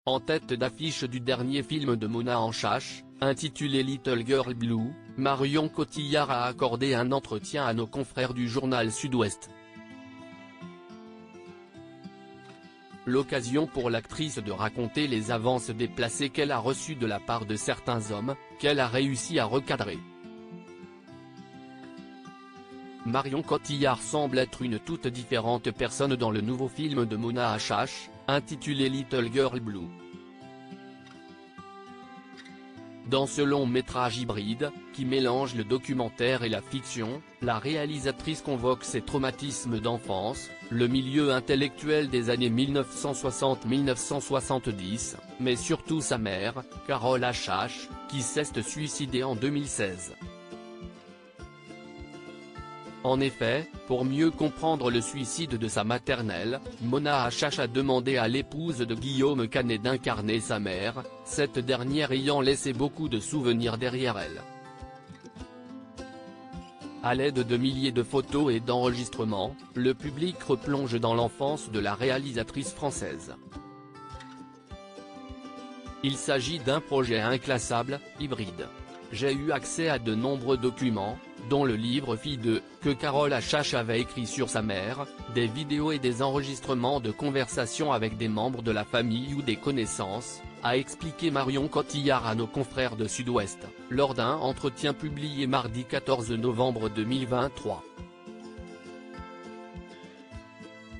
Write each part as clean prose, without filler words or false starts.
En tête d'affiche du dernier film de Mona Anchache, intitulé Little Girl Blue, Marion Cotillard a accordé un entretien à nos confrères du journal Sud-Ouest. L'occasion pour l'actrice de raconter les avances déplacées qu'elle a reçues de la part de certains hommes, qu'elle a réussi à recadrer. Marion Cotillard semble être une toute différente personne dans le nouveau film de Mona Anchache, intitulé Little Girl Blue. Dans ce long métrage hybride, qui mélange le documentaire et la fiction, la réalisatrice convoque ses traumatismes d'enfance, le milieu intellectuel des années 1960-1970, mais surtout sa mère, Carole Anchache, qui s'est suicidée en 2016. En effet, pour mieux comprendre le suicide de sa maternelle, Mona Anchache a demandé à l'épouse de Guillaume Canet d'incarner sa mère, cette dernière ayant laissé beaucoup de souvenirs derrière elle. À l'aide de milliers de photos et d'enregistrements, le public replonge dans l'enfance de la réalisatrice française. Il s'agit d'un projet inclassable, hybride. J'ai eu accès à de nombreux documents, dont le livre Fille de, que Carole Anchache avait écrit sur sa mère, des vidéos et des enregistrements de conversations avec des membres de la famille ou des connaissances, a expliqué Marion Cotillard à nos confrères de Sud-Ouest, lors d'un entretien publié mardi 14 novembre 2023.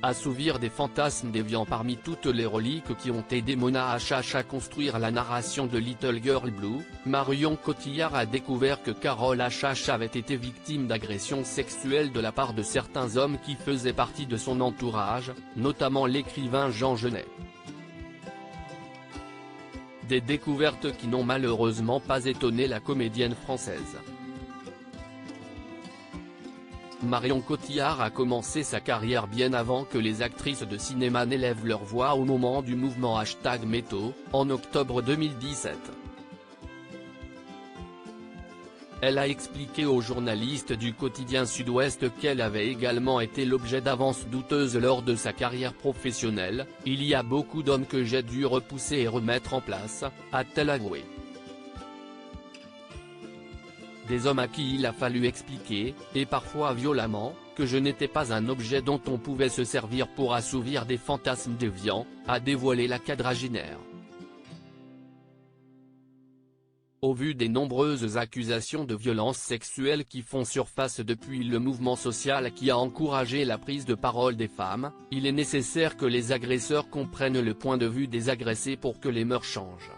Assouvir des fantasmes déviants. Parmi toutes les reliques qui ont aidé Mona Anchache à construire la narration de Little Girl Blue, Marion Cotillard a découvert que Carole Anchache avait été victime d'agressions sexuelles de la part de certains hommes qui faisaient partie de son entourage, notamment l'écrivain Jean Genet. Des découvertes qui n'ont malheureusement pas étonné la comédienne française. Marion Cotillard a commencé sa carrière bien avant que les actrices de cinéma n'élèvent leur voix au moment du mouvement #MeToo, en octobre 2017. Elle a expliqué aux journalistes du quotidien Sud-Ouest qu'elle avait également été l'objet d'avances douteuses lors de sa carrière professionnelle. Il y a beaucoup d'hommes que j'ai dû repousser et remettre en place, a-t-elle avoué. Des hommes à qui il a fallu expliquer, et parfois violemment, que je n'étais pas un objet dont on pouvait se servir pour assouvir des fantasmes déviants, a dévoilé la quadragénaire. Au vu des nombreuses accusations de violences sexuelles qui font surface depuis le mouvement social qui a encouragé la prise de parole des femmes, il est nécessaire que les agresseurs comprennent le point de vue des agressés pour que les mœurs changent.